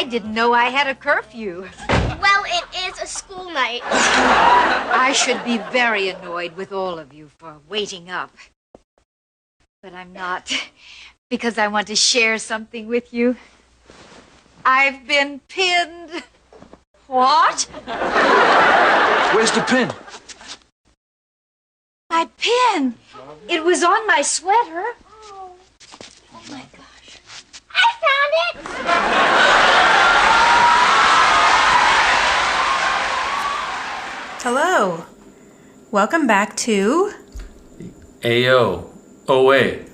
I didn't know I had a curfew. Well, it is a school night. I should be very annoyed with all of you for waiting up. But I'm not, because I want to share something with you. I've been pinned. What? Where's the pin? My pin. It was on my sweater. Oh my gosh. I found it! Hello. Welcome back to... Ayo. Oh, wait.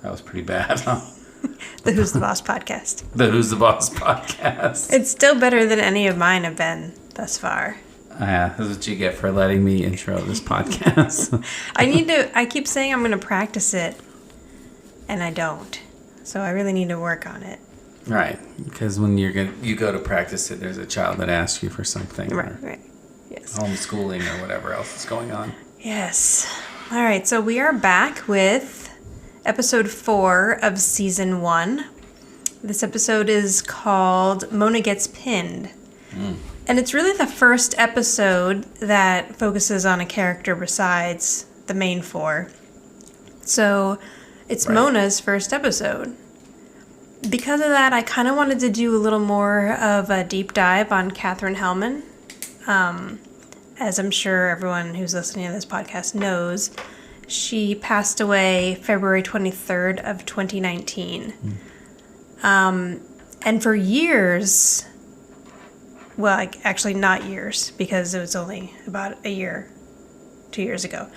That was pretty bad, huh? The Who's the Boss podcast. The Who's the Boss podcast. It's still better than any of mine have been thus far. Yeah, that's what you get for letting me intro this podcast. I keep saying I'm going to practice it, and I don't. So I really need to work on it. Right, because when you go to practice it, there's a child that asks you for something. Right. Yes. Homeschooling or whatever else is going on. Yes. All right, so we are back with episode 4 of season 1. This episode is called Mona Gets Pinned. And it's really the first episode that focuses on a character besides the main 4. So it's right. Mona's first episode. Because of that, I kind of wanted to do a little more of a deep dive on Katherine Helmond. As I'm sure everyone who's listening to this podcast knows, she passed away February 23rd of 2019. And for years, well, actually not years, because it was only about 2 years ago,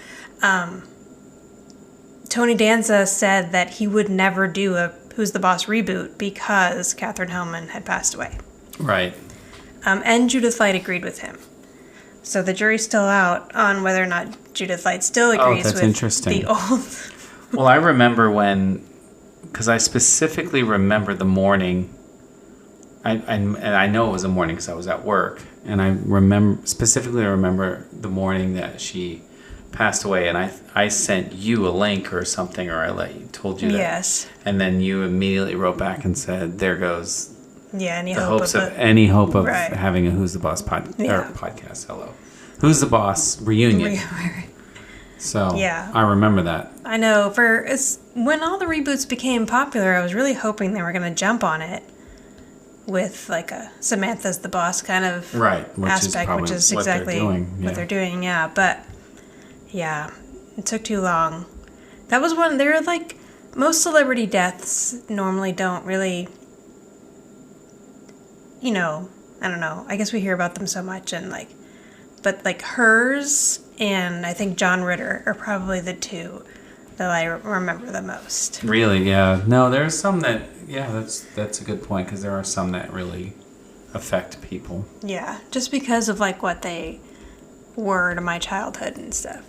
Tony Danza said that he would never do a Who's the Boss reboot because Katherine Helmond had passed away. Right. And Judith Light agreed with him. So the jury's still out on whether or not Judith Light still agrees with the old... Well, I remember because I specifically remember the morning, and I know it was a morning because I was at work, and I specifically remember the morning that she passed away, and I sent you a link or something, or told you that. Yes. And then you immediately wrote back and said, there goes... Yeah, any hope of right. having a Who's the Boss podcast. Hello. Who's the Boss reunion. So yeah. I remember that. I know. When all the reboots became popular, I was really hoping they were going to jump on it with like a Samantha's the Boss kind of aspect, which is exactly what they're doing. Yeah, but yeah, it took too long. That was one. They're like most celebrity deaths normally don't really. I don't know. I guess we hear about them so much but hers and I think John Ritter are probably the two that I remember the most. Really? Yeah. No, there's some that, that's a good point because there are some that really affect people. Yeah. Just because of what they were to my childhood and stuff.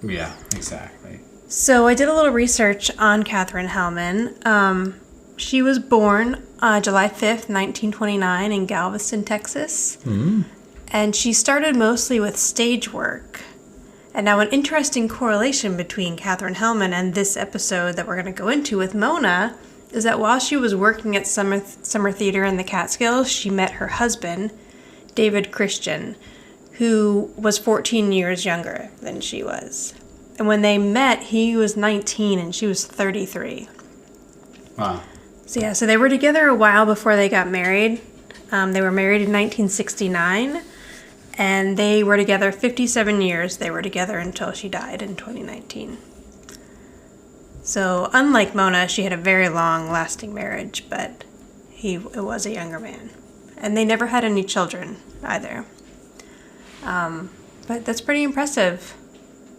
Yeah, exactly. So I did a little research on Katherine Hellman. She was born July 5th, 1929 in Galveston, Texas. And she started mostly with stage work. And now an interesting correlation between Katherine Hellman and this episode that we're going to go into with Mona is that while she was working at summer theater in the Catskills, she met her husband, David Christian, who was 14 years younger than she was. And when they met, he was 19 and she was 33. Wow. So they were together a while before they got married. They were married in 1969, and they were together 57 years. They were together until she died in 2019. So unlike Mona, she had a very long-lasting marriage, but it was a younger man. And they never had any children either. But that's pretty impressive.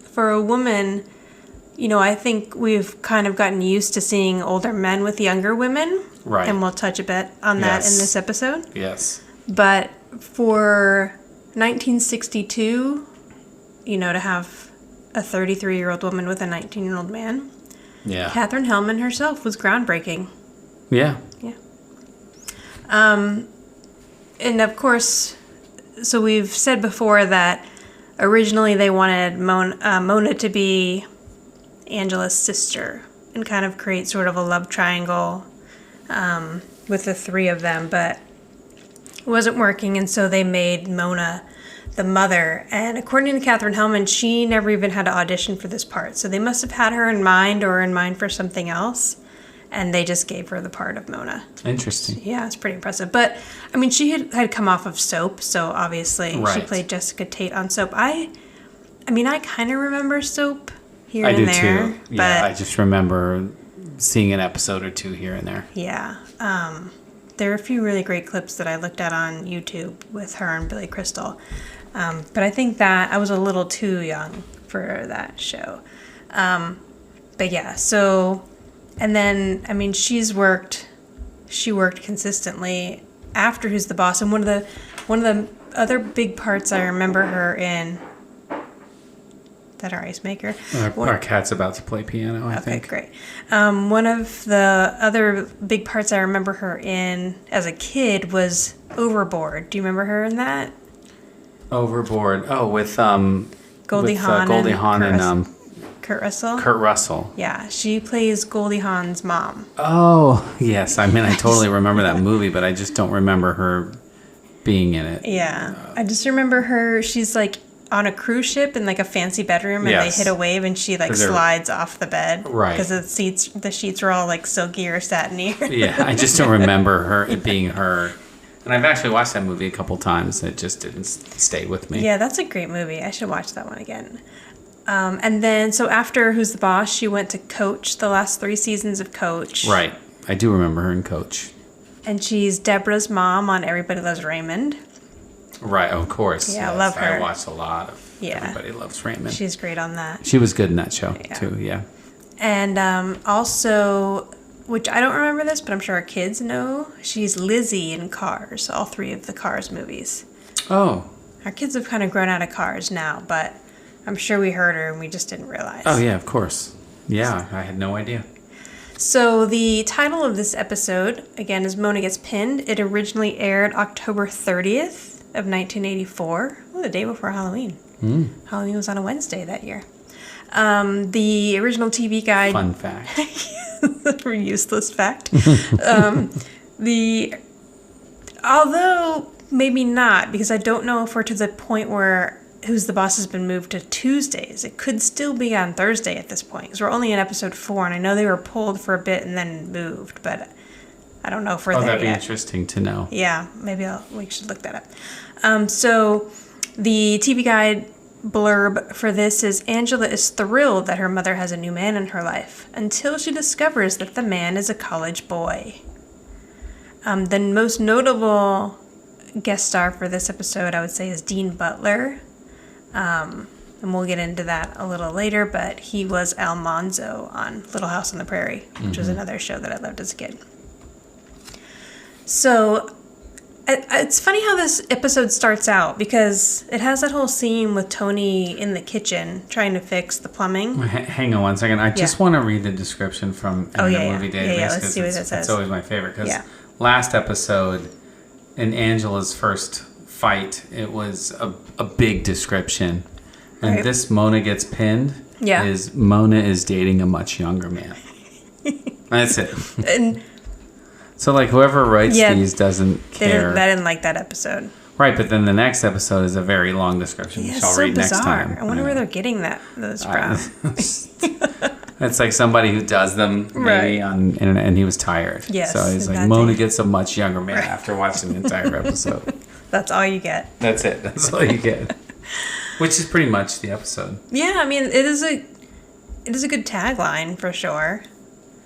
For a woman... I think we've kind of gotten used to seeing older men with younger women. Right. And we'll touch a bit on that in this episode. Yes. But for 1962, to have a 33-year-old woman with a 19-year-old man, Katherine Hellman herself was groundbreaking. Yeah. Yeah. And of course, so we've said before that originally they wanted Mona to be Angela's sister and kind of create sort of a love triangle. with the three of them, but it wasn't working, and so they made Mona the mother. And according to Katherine Helmond, she never even had to audition for this part. So they must have had her in mind or in mind for something else, and they just gave her the part of Mona. Interesting. Yeah, it's pretty impressive. But, I mean, she had come off of Soap, so obviously she played Jessica Tate on Soap. I kind of remember Soap here and there. I do, too. Yeah, I just remember seeing an episode or two here and there. Yeah. There are a few really great clips that I looked at on YouTube with her and Billy Crystal. But I think that I was a little too young for that show. But yeah, so, and then, I mean, she worked consistently after Who's the Boss. And one of the other big parts I remember her in, is that our ice maker? Our cat's about to play piano, I think. Okay, great. One of the other big parts I remember her in as a kid was Overboard. Do you remember her in that? Overboard. Oh, with Goldie Hawn and Kurt Russell. Kurt Russell. Yeah, she plays Goldie Hawn's mom. Oh, yes. I mean, I totally remember that movie, but I just don't remember her being in it. Yeah, I just remember her. She's like on a cruise ship in like a fancy bedroom, and they hit a wave, and she like slides off the bed, right? Because the sheets are all like silky or satiny. Yeah, I just don't remember her it being her. And I've actually watched that movie a couple times. It just didn't stay with me. Yeah, that's a great movie. I should watch that one again. And then, so after Who's the Boss, she went to Coach, the last 3 seasons of Coach. Right. I do remember her in Coach. And she's Deborah's mom on Everybody Loves Raymond. Right, of course. Yeah, I love her. I watched a lot of Everybody Loves Raymond. She's great on that. She was good in that show, too, yeah. And also, which I don't remember this, but I'm sure our kids know, she's Lizzie in Cars, all 3 of the Cars movies. Oh. Our kids have kind of grown out of Cars now, but I'm sure we heard her and we just didn't realize. Oh, yeah, of course. Yeah, I had no idea. So the title of this episode, again, is Mona Gets Pinned. It originally aired October 30th of 1984. Oh, the day before Halloween. Halloween was on a Wednesday that year. The original TV guide... Fun fact. Useless fact. Although, maybe not, because I don't know if we're to the point where Who's the Boss has been moved to Tuesdays. It could still be on Thursday at this point, because we're only in episode 4, and I know they were pulled for a bit and then moved, but I don't know if we're there that'd be yet. interesting to know. Yeah, maybe we should look that up. So the TV guide blurb for this is, Angela is thrilled that her mother has a new man in her life, until she discovers that the man is a college boy. The most notable guest star for this episode, I would say, is Dean Butler. And we'll get into that a little later, but he was Al Manzo on Little House on the Prairie, which was another show that I loved as a kid. So it's funny how this episode starts out, because it has that whole scene with Tony in the kitchen trying to fix the plumbing. Hang on one second. I just want to read the description from the movie database. Yeah, let's see what it says. It's always my favorite, because last episode, in Angela's first fight, it was a big description. And this Mona Gets Pinned is Mona is dating a much younger man. That's it. And so, like, whoever writes these doesn't care. I didn't like that episode. Right, but then the next episode is a very long description, which I'll read bizarre. next time. I wonder where they're getting those from. It's like somebody who does them maybe on internet, and he was tired. Yes, so he's like, Mona gets a much younger man after watching the entire episode. That's all you get. That's it. That's all you get. Which is pretty much the episode. Yeah, I mean, it is a good tagline for sure.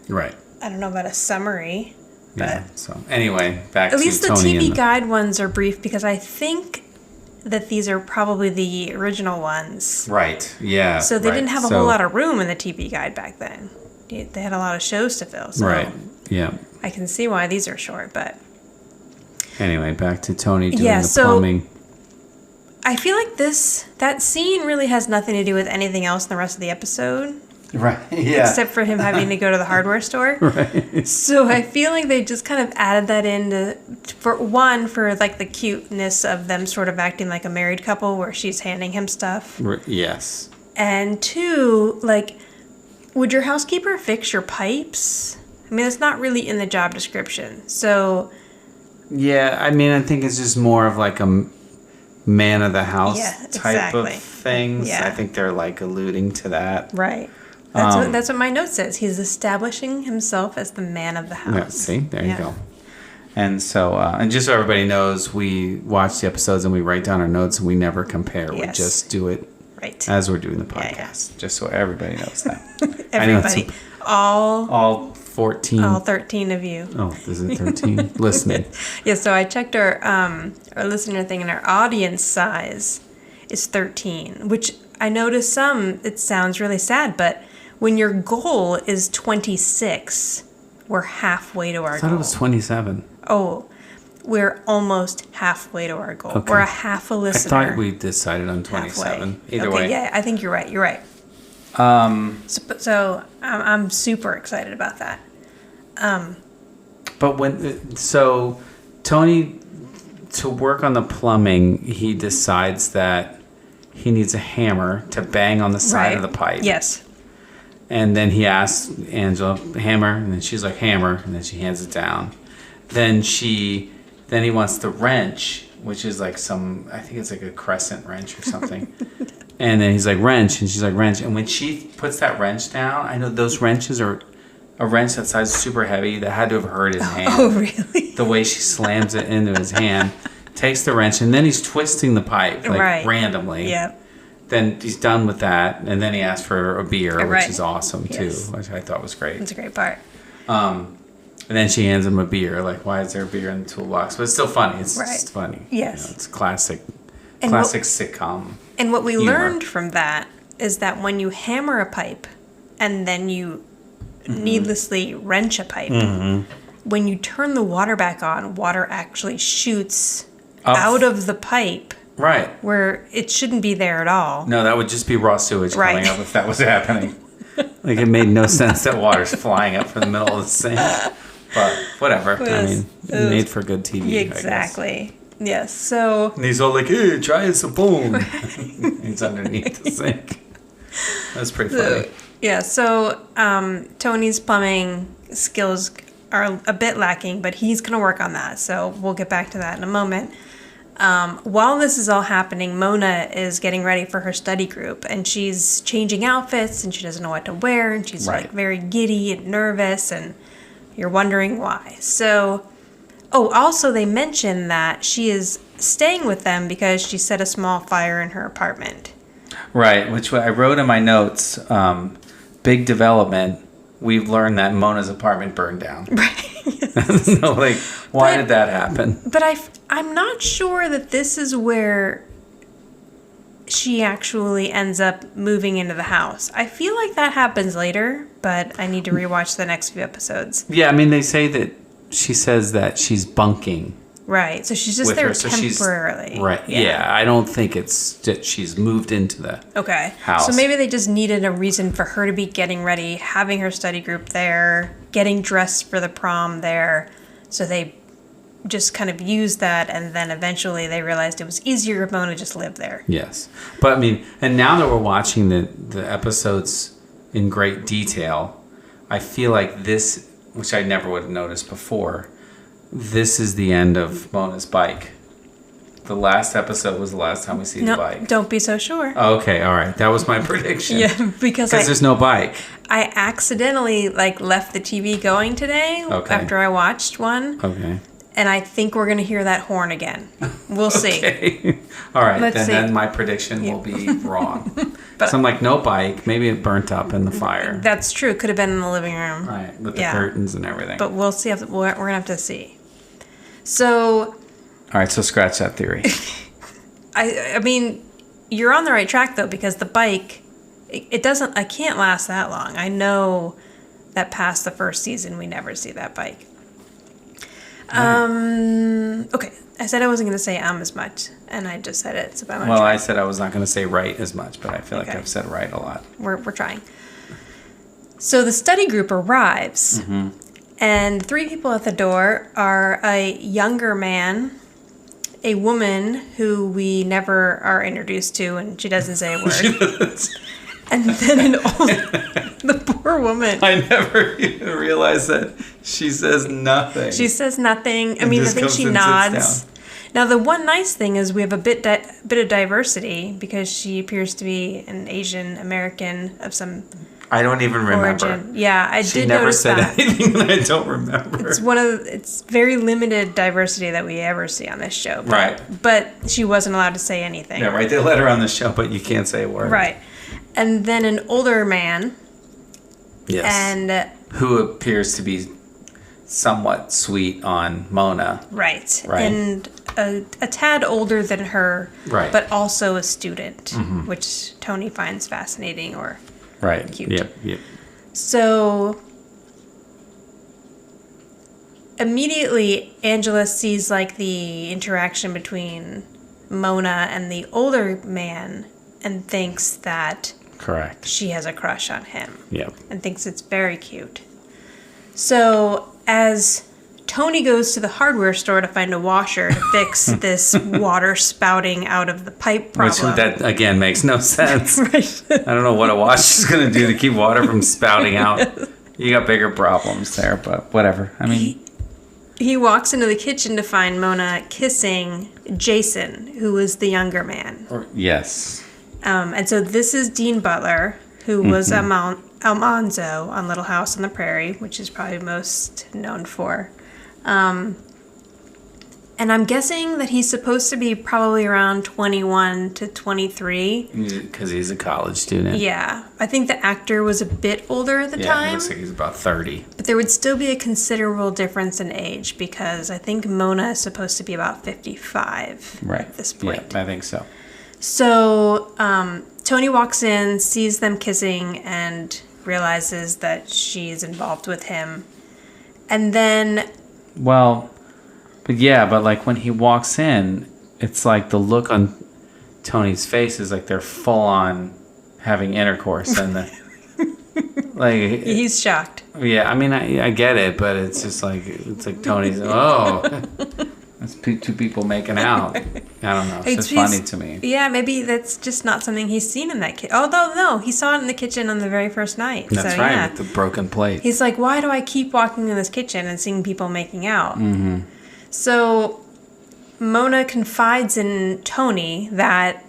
Right. I don't know about a summary. But yeah. So anyway, back to Tony. At least the Tony TV guide ones are brief, because I think that these are probably the original ones. Right. Yeah. So they didn't have a whole lot of room in the TV guide back then. They had a lot of shows to fill. So right. Yeah. I can see why these are short, but anyway, back to Tony doing the plumbing. I feel like that scene really has nothing to do with anything else in the rest of the episode. Right, yeah. Except for him having to go to the hardware store. Right. So I feel like they just kind of added that in for like the cuteness of them sort of acting like a married couple where she's handing him stuff. Yes. And 2, like, would your housekeeper fix your pipes? I mean, it's not really in the job description. So... Yeah, I mean, I think it's just more of like a man of the house type of things. Yeah. I think they're like alluding to that. Right. That's what my note says. He's establishing himself as the man of the house. Yeah, see, there you go. And so, and just so everybody knows, we watch the episodes and we write down our notes and we never compare. We just do it as we're doing the podcast. Just so everybody knows that. Everybody. All 14. All 13 of you. Oh, is it 13? Listening. Yeah, so I checked our listener thing, and our audience size is 13, which I noticed it sounds really sad, but when your goal is 26, we're halfway to our goal. I thought it was 27. Oh, we're almost halfway to our goal. Okay. We're a half a listener. I thought we decided on 27. Halfway. Either way. Yeah, I think you're right. You're right. So I'm super excited about that. But Tony, to work on the plumbing, he decides that he needs a hammer to bang on the side of the pipe. Yes. And then he asks Angela, hammer, and then she's like, hammer, and then she hands it down. Then he wants the wrench, which is like I think it's like a crescent wrench or something. And then he's like, wrench, and she's like, wrench. And when she puts that wrench down, I know those wrenches are a wrench that size super heavy that had to have hurt his hand. Oh, really? The way she slams it into his hand, takes the wrench, and then he's twisting the pipe randomly. Yep. Then he's done with that, and then he asks for a beer, which is awesome too, Yes. which I thought was great. That's a great part. And then she hands him a beer. Like, why is there a beer in the toolbox? But it's still funny. It's just funny. Yes. It's classic And sitcom. And what we humor. learned from that is that when you hammer a pipe and then you needlessly wrench a pipe, when you turn the water back on, water actually shoots out of the pipe. Right. Where it shouldn't be there at all. No, that would just be raw sewage coming up if that was happening. Like, it made no sense that water's flying up from the middle of the sink. But whatever. It made for good TV, Exactly. Yes, so... And he's all like, hey, try a spoon. He's underneath the sink. That's pretty funny. Yeah, so Tony's plumbing skills are a bit lacking, but he's going to work on that. So we'll get back to that in a moment. While this is all happening, Mona is getting ready for her study group, and she's changing outfits, and she doesn't know what to wear, and she's like very giddy and nervous, and you're wondering why. So, also they mention that she is staying with them because she set a small fire in her apartment. Right, which I wrote in my notes, big development. We've learned that Mona's apartment burned down. Right. So, like, why did that happen? But I'm not sure that this is where she actually ends up moving into the house. I feel like that happens later, but I need to rewatch the next few episodes. Yeah, I mean, they say that she says that she's bunking. Right, so she's just there temporarily. Right, yeah. I don't think it's that she's moved into the house. So maybe they just needed a reason for her to be getting ready, having her study group there, getting dressed for the prom there. So they just kind of used that, and then eventually they realized it was easier if Mona just lived there. Yes. But, I mean, and now that we're watching the episodes in great detail, I feel like this, which I never would have noticed before, this is the end of Mona's bike. The last episode was the last time we see the bike. Don't be so sure. Oh, okay, all right. That was my prediction. Yeah, because there's no bike. I accidentally left the TV going today after I watched one. Okay. And I think we're going to hear that horn again. We'll see. Okay. All right, Let's see. Then my prediction will be wrong. So I'm like, no bike. Maybe it burnt up in the fire. That's true. Could have been in the living room. Right, with the curtains and everything. But we'll see. We're going to have to see. So... All right, so scratch that theory. I mean, you're on the right track, though, because the bike, I can't last that long. I know that past the first season, we never see that bike. Okay, I said I wasn't going to say as much, and I just said it. So well, I said I was not going to say right as much, but I feel like I've said right a lot. We're trying. So the study group arrives, and 3 people at the door are a younger man, a woman who we never are introduced to, and she doesn't say a word, And then the poor woman. I never even realized that she says nothing. She says nothing. I think she nods. Now, the one nice thing is we have a bit of diversity because she appears to be an Asian American of some I don't even remember. Origin. Yeah, I she did never notice said that. anything that I don't remember. It's very limited diversity that we ever see on this show. Right. But she wasn't allowed to say anything. Yeah, right. They let her on the show, but you can't say a word. Right. And then an older man. Yes. And who appears to be somewhat sweet on Mona. Right. Right. And a tad older than her. Right. But also a student, which Tony finds fascinating or right. Cute. Yep. So immediately Angela sees like the interaction between Mona and the older man and thinks that correct. She has a crush on him. Yep. And thinks it's very cute. So as Tony goes to the hardware store to find a washer to fix this water spouting out of the pipe problem. Which that, again, makes no sense. Right. I don't know what a wash is going to do to keep water from spouting out. You got bigger problems there, but whatever. I mean... He walks into the kitchen to find Mona kissing Jason, who is the younger man. Yes. And so this is Dean Butler, who was Almanzo on Little House on the Prairie, which is probably most known for. And I'm guessing that he's supposed to be probably around 21 to 23. Because he's a college student. Yeah. I think the actor was a bit older at the time. Yeah, he looks like he's about 30. But there would still be a considerable difference in age because I think Mona is supposed to be about 55 at this point. Yeah, I think so. So Tony walks in, sees them kissing, and realizes that she's involved with him. And then... Well... But like when he walks in, it's like the look on Tony's face is like they're full on having intercourse and like he's shocked. Yeah, I mean I get it, but it's just like Tony's that's two people making out. I don't know. It's just funny to me. Yeah, maybe that's just not something he's seen in that kitchen. Although no, he saw it in the kitchen on the very first night. That's right, yeah. With the broken plate. He's like, why do I keep walking in this kitchen and seeing people making out? Mm-hmm. So Mona confides in Tony that,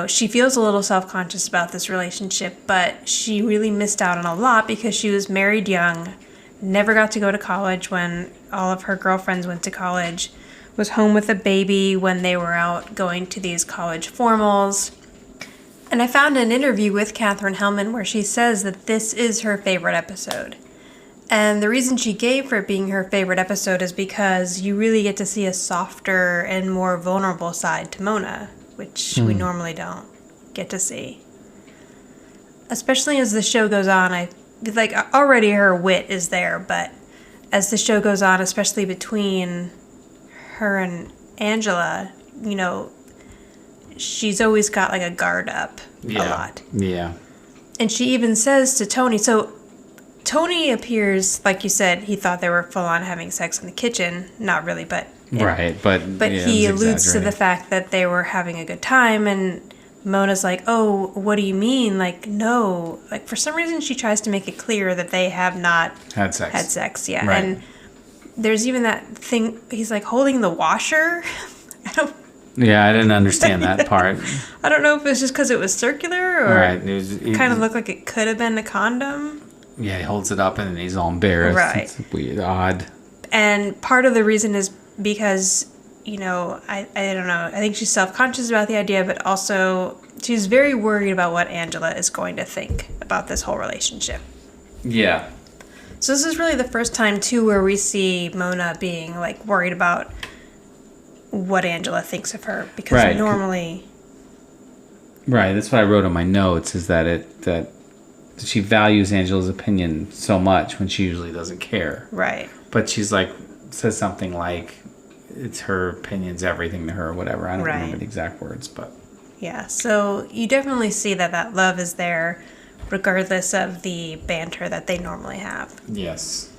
she feels a little self-conscious about this relationship, but she really missed out on a lot because she was married young, never got to go to college when all of her girlfriends went to college, was home with a baby when they were out going to these college formals. And I found an interview with Katherine Helmond where she says that this is her favorite episode. And the reason she gave for it being her favorite episode is because you really get to see a softer and more vulnerable side to Mona, which we normally don't get to see. Especially as the show goes on, already her wit is there, but as the show goes on, especially between her and Angela, she's always got like a guard up a lot. Yeah. And she even says to Tony, so Tony appears, like you said, he thought they were full on having sex in the kitchen. Not really, but... But he alludes to the fact that they were having a good time, and Mona's like, oh, what do you mean? Like, no. Like, for some reason, she tries to make it clear that they have not... Had sex, yeah. Right. And there's even that thing, he's like holding the washer. Yeah, I didn't understand that part. I don't know if it's just because it was circular, or it kind of looked like it could have been a condom. Yeah, he holds it up and he's all embarrassed. Right. It's weird, odd. And part of the reason is because, I don't know, I think she's self-conscious about the idea, but also she's very worried about what Angela is going to think about this whole relationship. Yeah. So this is really the first time, too, where we see Mona being, like, worried about what Angela thinks of her, because normally... Right, that's what I wrote on my notes, is that she values Angela's opinion so much when she usually doesn't care. Right. But she's like, says something like, it's her opinion's everything to her or whatever. I don't remember the exact words, but... Yeah, so you definitely see that love is there regardless of the banter that they normally have. Yes.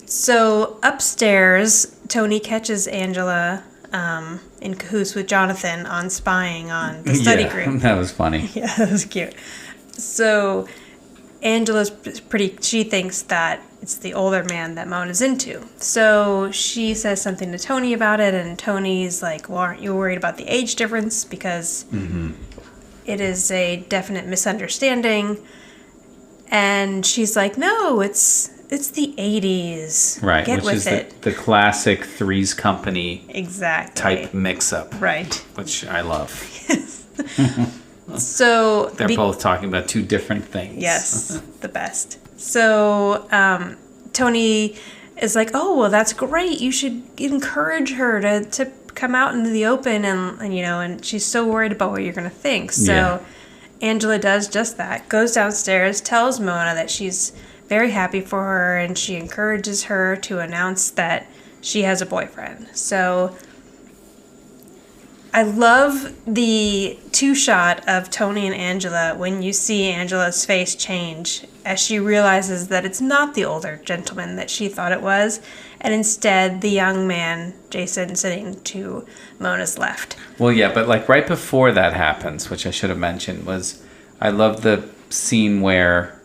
So upstairs, Tony catches Angela in cahoots with Jonathan on spying on the study group. That was funny. Yeah, that was cute. So Angela's she thinks that it's the older man that Mona's into. So she says something to Tony about it, and Tony's like, well, aren't you worried about the age difference? Because it is a definite misunderstanding. And she's like, no, it's the 80s. Right, Get which with is it. the classic Three's Company Exactly. type mix-up. Right. Which I love. So They're both talking about two different things. Yes, the best. So Tony is like, oh, well, that's great. You should encourage her to come out into the open, and you know, and she's so worried about what you're going to think. So Angela does just that, goes downstairs, tells Mona that she's very happy for her, and she encourages her to announce that she has a boyfriend. So I love the two-shot of Tony and Angela when you see Angela's face change as she realizes that it's not the older gentleman that she thought it was, and instead the young man, Jason, sitting to Mona's left. Well, yeah, but like right before that happens, which I should have mentioned, was I love the scene where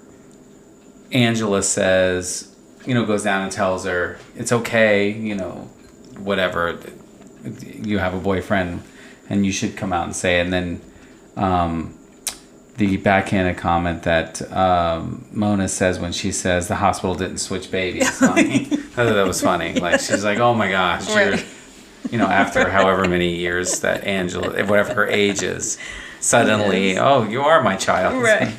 Angela says, you know, goes down and tells her, it's okay, you know, whatever, you have a boyfriend and you should come out and say it. And then the backhanded comment that Mona says when she says the hospital didn't switch babies. I thought that was funny. Like, she's like, oh my gosh, you're, you know, after however many years that Angela, whatever her age is, suddenly, oh, you are my child. Right.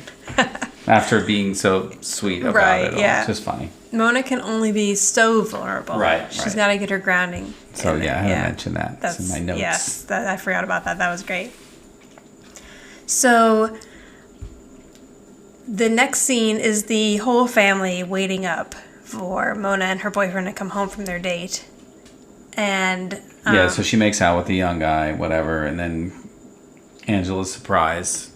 After being so sweet about it all. It's just funny. Mona can only be so vulnerable. Right. She's got to get her grounding. So, I had to mention that. That's in my notes. Yes, I forgot about that. That was great. So, the next scene is the whole family waiting up for Mona and her boyfriend to come home from their date. And so she makes out with the young guy, whatever, and then Angela's surprised.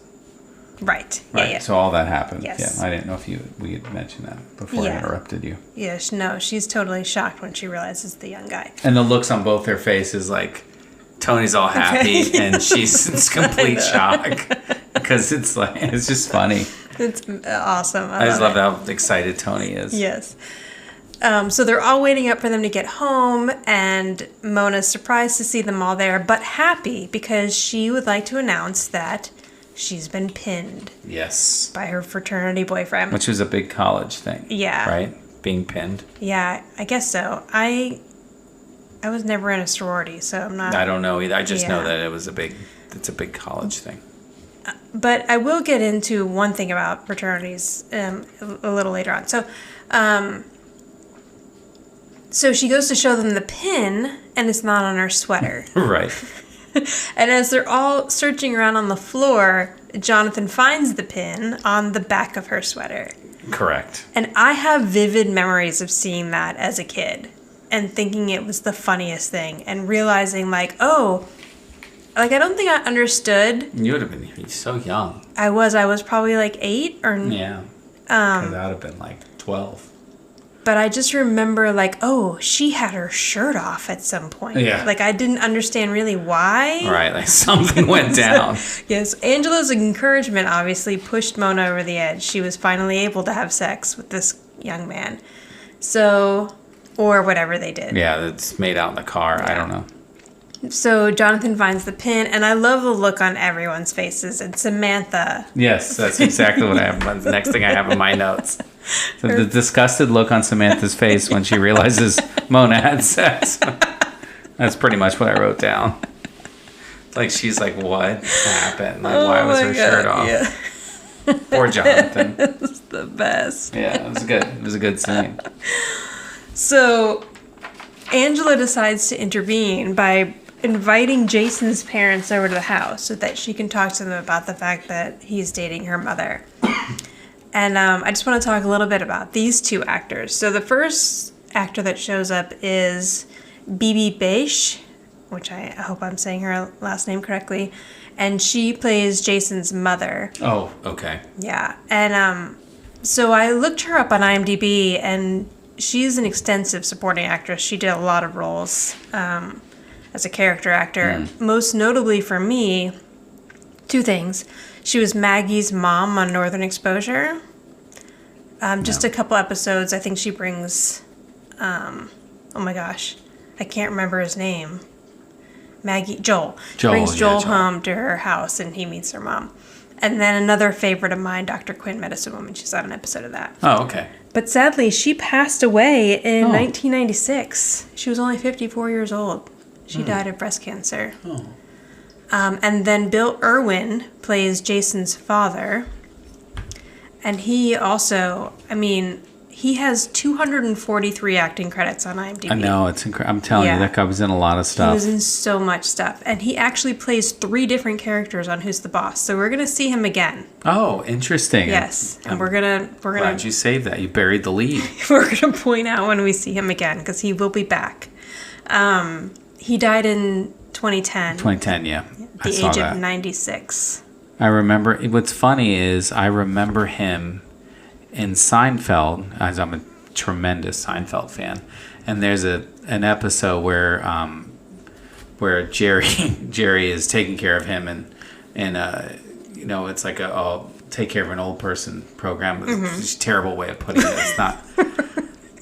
Right. Yeah. So all that happened. Yes. Yeah. I didn't know if we had mentioned that before I interrupted you. Yes. No, she's totally shocked when she realizes the young guy. And the looks on both their faces, like Tony's all happy and she's in complete shock because it's just funny. It's awesome. I just love how excited Tony is. Yes. So they're all waiting up for them to get home, and Mona's surprised to see them all there, but happy because she would like to announce that she's been pinned. Yes. By her fraternity boyfriend. Which was a big college thing. Yeah. Right? Being pinned. Yeah, I guess so. I was never in a sorority, so I'm not... I don't know either. I just know that it's a big college thing. But I will get into one thing about fraternities a little later on. So she goes to show them the pin, and it's not on her sweater. Right. And as they're all searching around on the floor, Jonathan finds the pin on the back of her sweater. Correct. And I have vivid memories of seeing that as a kid and thinking it was the funniest thing and realizing like, oh, like I don't think I understood. You would have been so young. I was probably like 8 or... Yeah. Because that would have been like 12. But I just remember, like, oh, she had her shirt off at some point. Yeah. Like, I didn't understand really why. Right, like something went down. Yes, Angela's encouragement obviously pushed Mona over the edge. She was finally able to have sex with this young man. So, or whatever they did. Yeah, it's made out in the car. Yeah. I don't know. So Jonathan finds the pin, and I love the look on everyone's faces. And Samantha. Yes, that's exactly what I have. The next thing I have in my notes. The disgusted look on Samantha's face when she realizes Mona had sex. That's pretty much what I wrote down. Like, she's like, what happened? Like, why was her shirt off? Yeah. Poor Jonathan. It's the best. Yeah, it was good. It was a good scene. So Angela decides to intervene by inviting Jason's parents over to the house so that she can talk to them about the fact that he's dating her mother. And I just want to talk a little bit about these two actors. So the first actor that shows up is Bibi Beige, which I hope I'm saying her last name correctly. And she plays Jason's mother. Oh, okay. Yeah. And so I looked her up on IMDb, and she's an extensive supporting actress. She did a lot of roles as a character actor. Most notably for me, two things. She was Maggie's mom on Northern Exposure. Just a couple episodes. I think she brings, oh my gosh, I can't remember his name. Joel. Brings Joel home to her house and he meets her mom. And then another favorite of mine, Dr. Quinn, Medicine Woman. She's on an episode of that. Oh, okay. But sadly, she passed away in 1996. She was only 54 years old. She died of breast cancer. Oh. And then Bill Irwin plays Jason's father. And he also, he has 243 acting credits on IMDb. I know, it's incredible. I'm telling you, that guy was in a lot of stuff. He was in so much stuff. And he actually plays 3 different characters on Who's the Boss. So we're going to see him again. Oh, interesting. Yes. And we're going to... Glad you saved that. You buried the lead. We're going to point out when we see him again, because he will be back. He died in 2010. 2010, yeah. At the age of 96. I remember, what's funny is I remember him in Seinfeld, as I'm a tremendous Seinfeld fan, and there's an episode where Jerry is taking care of him, and it's like I'll take care of an old person program. It's a terrible way of putting it. It's not.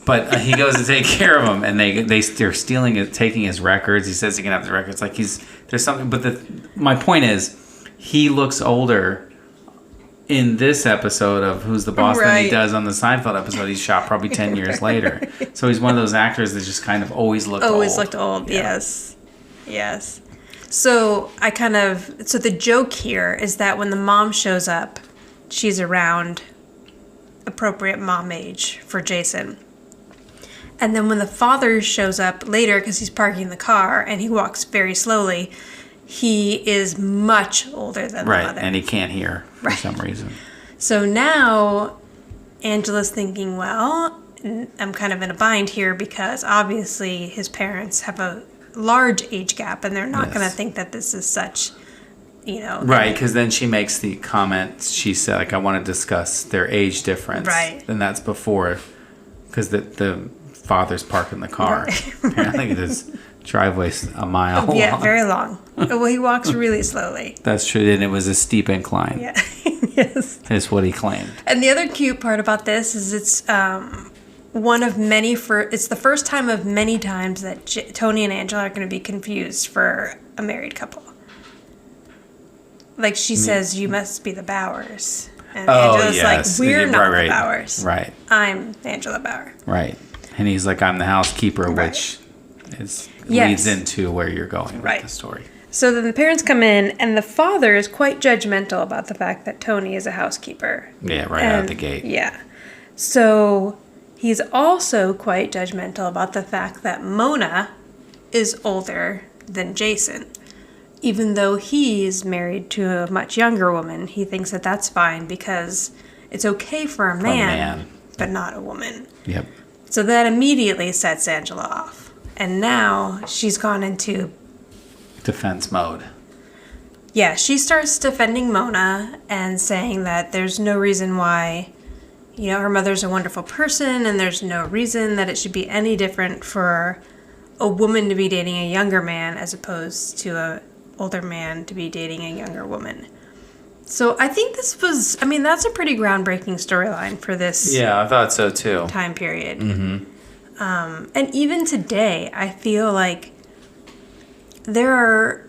But he goes to take care of him, and they're taking his records. He says he can have the records. Like there's something. But my point is, he looks older in this episode of Who's the Boss than he does on the Seinfeld episode. He's shot probably 10 years later. So he's one of those actors that just kind of always looked old. Always looked old. Yeah. Yes. So the joke here is that when the mom shows up, she's around appropriate mom age for Jason. And then when the father shows up later, because he's parking the car and he walks very slowly, he is much older than the mother. And he can't hear for some reason. So now Angela's thinking, well, I'm kind of in a bind here because obviously his parents have a large age gap and they're not going to think that this is such, Right, because then she makes the comment, she said, like, I want to discuss their age difference. Right. And that's before, because the father's parking the car. Apparently this driveway's a mile long. Yeah, very long. Well, he walks really slowly. That's true, and it was a steep incline. Yeah, yes. Is what he claimed. And the other cute part about this is it's it's the first time of many times that Tony and Angela are going to be confused for a married couple. Like she says, you must be the Bowers. And Angela's like, we're not the Bowers. Right. I'm Angela Bauer. Right. And he's like, I'm the housekeeper, which leads into where you're going with the story. So then the parents come in, and the father is quite judgmental about the fact that Tony is a housekeeper. Yeah, out of the gate. Yeah. So he's also quite judgmental about the fact that Mona is older than Jason. Even though he's married to a much younger woman, he thinks that that's fine because it's okay for a man, but not a woman. Yep. So that immediately sets Angela off. And now she's gone into defense mode. Yeah, she starts defending Mona and saying that there's no reason why, her mother's a wonderful person and there's no reason that it should be any different for a woman to be dating a younger man as opposed to a older man to be dating a younger woman. So I think that's a pretty groundbreaking storyline for this. Yeah, I thought so too. Time period. Mm-hmm. And even today, I feel like there are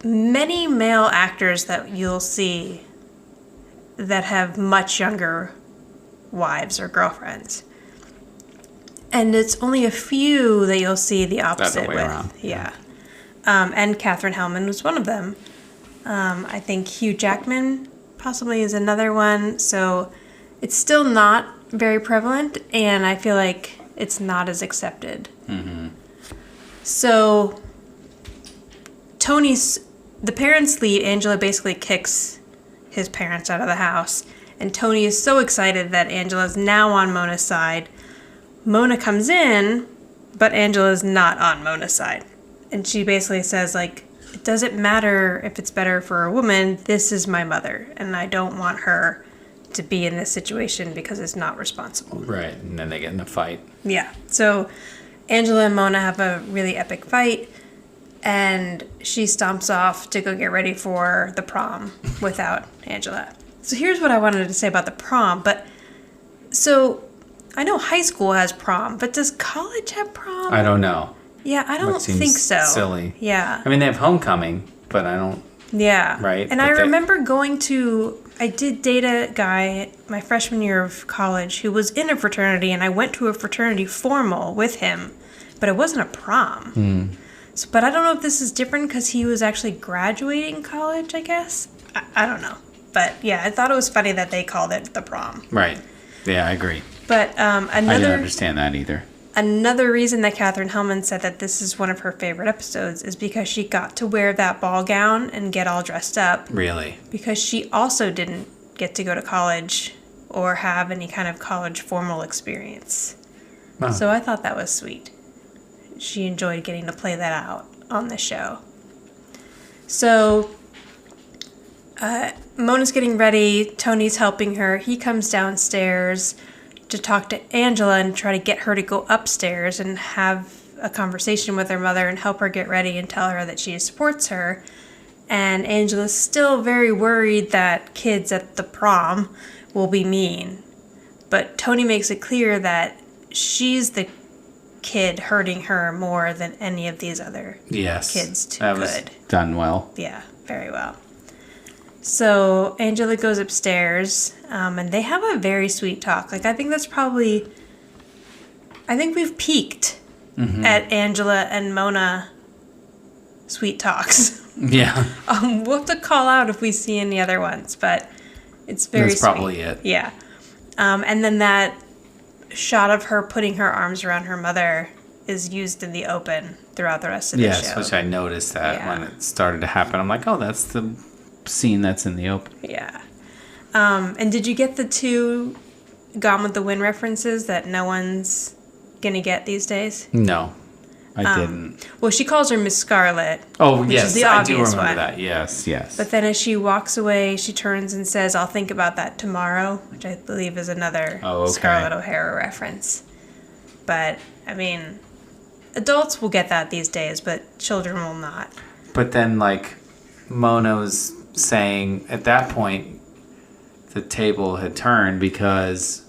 many male actors that you'll see that have much younger wives or girlfriends. And it's only a few that you'll see the opposite with. Around. Yeah. And Katherine Helmond was one of them. I think Hugh Jackman possibly is another one. So it's still not very prevalent, and I feel like it's not as accepted. Mm-hmm. So the parents leave. Angela basically kicks his parents out of the house, and Tony is so excited that Angela's now on Mona's side. Mona comes in, but Angela's not on Mona's side. And she basically says, like, it doesn't matter if it's better for a woman. This is my mother, and I don't want her to be in this situation because it's not responsible. Right, and then they get in a fight. Yeah. So Angela and Mona have a really epic fight, And she stomps off to go get ready for the prom without Angela. So here's what I wanted to say about the prom. So I know high school has prom, but does college have prom? I don't know. Yeah, I don't think so. Silly. Yeah. I mean, they have homecoming, but I don't. Yeah. Right. And I remember I did date a guy my freshman year of college who was in a fraternity, and I went to a fraternity formal with him, but it wasn't a prom. So, but I don't know if this is different because he was actually graduating college, I guess. I don't know. But yeah, I thought it was funny that they called it the prom. Right. Yeah, I agree. But I didn't understand that either. Another reason that Katherine Helmond said that this is one of her favorite episodes is because she got to wear that ball gown and get all dressed up. Really? Because she also didn't get to go to college or have any kind of college formal experience. Oh. So I thought that was sweet. She enjoyed getting to play that out on the show. So Mona's getting ready. Tony's helping her. He comes downstairs to talk to Angela and try to get her to go upstairs and have a conversation with her mother and help her get ready and tell her that she supports her. And Angela's still very worried that kids at the prom will be mean. But Tony makes it clear that she's the kid hurting her more than any of these other kids that was done well. Yeah, very well. So Angela goes upstairs, and they have a very sweet talk. Like, I think we've peaked at Angela and Mona sweet talks. Yeah. We'll have to call out if we see any other ones, but it's very sweet. That's probably it. Yeah. And then that shot of her putting her arms around her mother is used in the open throughout the rest of the show. Yes, which I noticed that when it started to happen. I'm like, oh, that's the scene that's in the open. Yeah. And did you get the 2 Gone with the Wind references that no one's gonna get these days? No, I didn't. Well, she calls her Miss Scarlet. Oh, which yes, is the I obvious do remember one. that. Yes, yes. But then as she walks away, she turns and says, "I'll think about that tomorrow," which I believe is another Scarlett O'Hara reference. But, I mean, adults will get that these days, but children will not. But then, like, Mono's saying, at that point, the table had turned because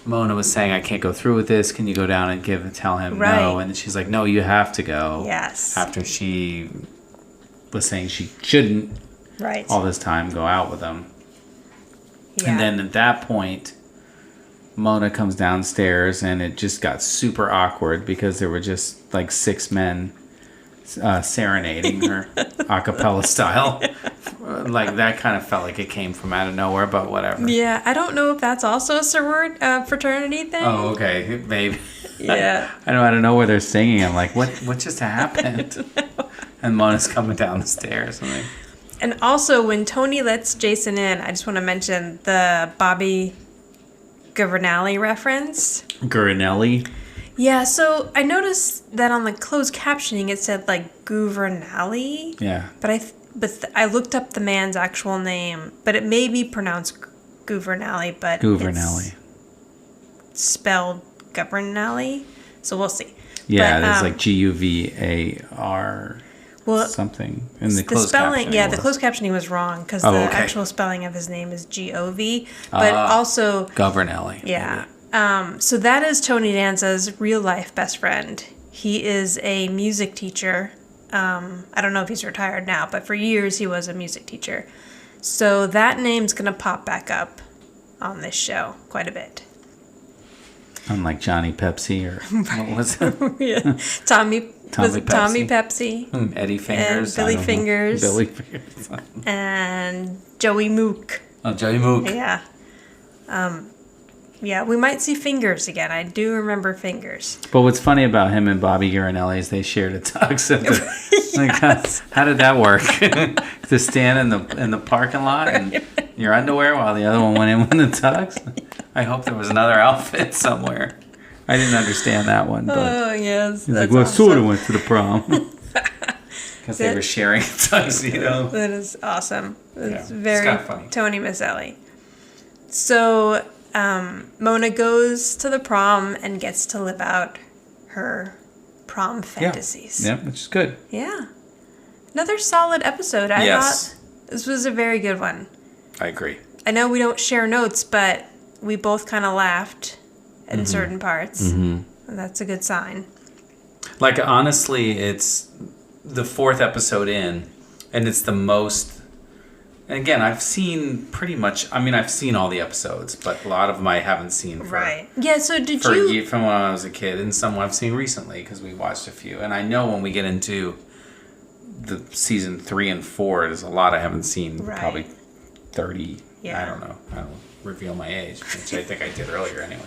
Mona was saying, I can't go through with this. Can you go down and tell him no? And she's like, no, you have to go. Yes. After she was saying she shouldn't all this time go out with him. Yeah. And then at that point, Mona comes downstairs and it just got super awkward because there were just like 6 men serenading her acapella style. Like, that kind of felt like it came from out of nowhere, but whatever. Yeah, I don't know if that's also a fraternity thing. Oh, okay, maybe. Yeah. I know, out of nowhere they're singing. I'm like, what just happened? And Mona's coming down the stairs. I'm like... And also, when Tony lets Jason in, I just want to mention the Bobby Governale reference. Governale? Yeah, so I noticed that on the closed captioning it said like Governale. Yeah. But I looked up the man's actual name, but it may be pronounced Governale, but Governale. It's spelled Governale, so we'll see. Yeah, there's like Guvar something in the closed captioning. Yeah, the closed captioning was wrong because actual spelling of his name is Gov, but also Governale. Yeah. So that is Tony Danza's real life best friend. He is a music teacher. I don't know if he's retired now, but for years he was a music teacher. So that name's going to pop back up on this show quite a bit. Unlike Johnny Pepsi or what was it? Yeah. Tommy Pepsi. Eddie Fingers. And Billy Fingers. Billy Fingers. And Joey Mook. Oh, Joey Mook. Yeah. Yeah, we might see Fingers again. I do remember Fingers. But what's funny about him and Bobby Guarinelli is they shared a tux. Yes. How did that work? To stand in the parking lot in your underwear while the other one went in with the tux? I hope there was another outfit somewhere. I didn't understand that one. But oh, yes. He's like, well, awesome. Sort of went to the prom. Because they were sharing a tuxedo. That is awesome. It's very funny. Tony Micelli. So... Mona goes to the prom and gets to live out her prom fantasies. Yeah, which is good. Yeah. Another solid episode. I Yes. thought this was a very good one. I agree. I know we don't share notes, but we both kind of laughed in certain parts. And that's a good sign. Like, honestly, it's the 4th episode in, and it's the most... And again, I've seen pretty much... I mean, I've seen all the episodes, but a lot of them I haven't seen for... Right. Yeah, so did for you... from when I was a kid, and some I've seen recently, because we watched a few. And I know when we get into the season 3 and 4, there's a lot I haven't seen, probably 30... Yeah. I don't know. I don't reveal my age, which I think I did earlier anyway.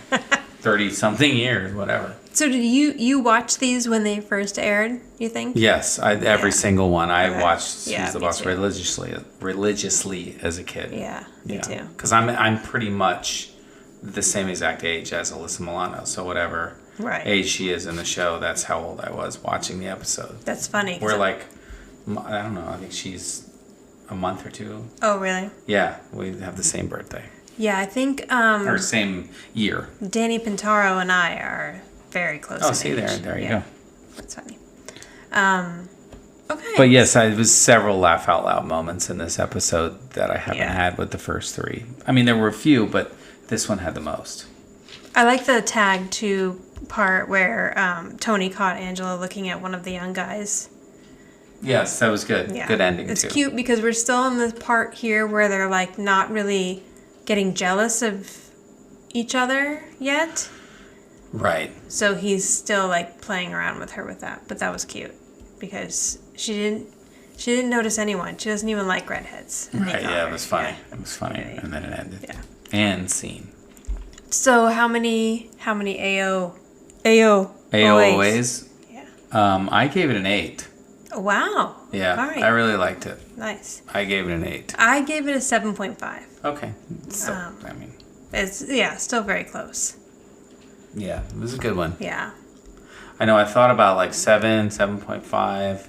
30-something years, whatever. So did you watch these when they first aired, you think? Yes, every single one. I watched Yeah, Who's the me Boss too. religiously as a kid. Yeah, me too. Because I'm pretty much the same exact age as Alyssa Milano. So whatever age she is in the show, that's how old I was watching the episode. That's funny. We're like, I don't know, I think she's a month or two. Oh, really? Yeah, we have the same birthday. Yeah, I think Or same year. Danny Pintauro and I are very close. Oh, in see, age. there you go. That's funny. Okay. But yes, there was several laugh out loud moments in this episode that I haven't Yeah. had with the first 3. I mean, there were a few, but this one had the most. I like the tag 2 part where Tony caught Angela looking at one of the young guys. Yes, that was good. Yeah. Good ending, It's too. cute because we're still in the part here where they're like not really getting jealous of each other yet. Right. So he's still like playing around with her with that. But that was cute because she didn't notice anyone. She doesn't even like redheads. And he Right, got yeah, her. it was funny. Yeah. It was funny. Yeah. And then it ended. Yeah. And scene. So how many AOAs? Yeah. I gave it an 8. Wow. Yeah, All right. I really liked it. Nice. I gave it an 8. I gave it a 7.5. Okay. So, I mean, It's still very close. yeah, it was a good one. Yeah. I know I thought about like 7.5,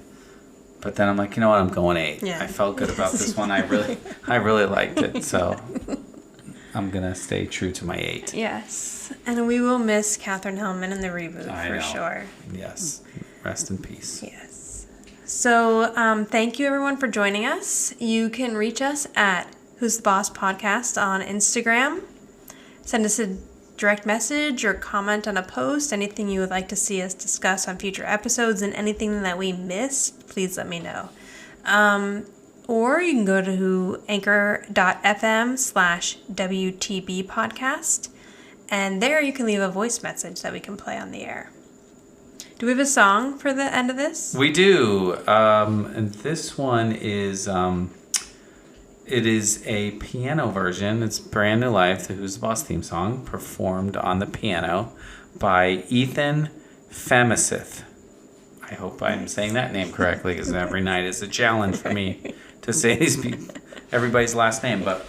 but then I'm like, you know what? I'm going 8. Yeah. I felt good about this one. I really liked it. So I'm gonna stay true to my 8. Yes. And we will miss Katherine Hellman in the reboot I for know. sure. Yes. Rest in peace. Yes. So thank you everyone for joining us. You can reach us at Who's the Boss Podcast on Instagram. Send us a direct message or comment on a post. Anything you would like to see us discuss on future episodes and anything that we missed, please let me know. Or you can go to anchor.fm/WTB podcast. And there you can leave a voice message that we can play on the air. Do we have a song for the end of this? We do. And this one is it is a piano version. It's Brand New Life, the Who's the Boss theme song, performed on the piano by Ethan Famicith. I hope I'm saying that name correctly, because every night is a challenge for me to say everybody's last name. But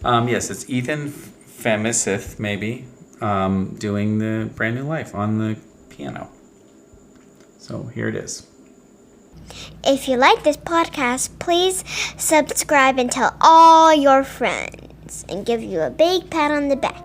yes, it's Ethan Famicith, maybe, doing the Brand New Life on the piano. So here it is. If you like this podcast, please subscribe and tell all your friends and give you a big pat on the back.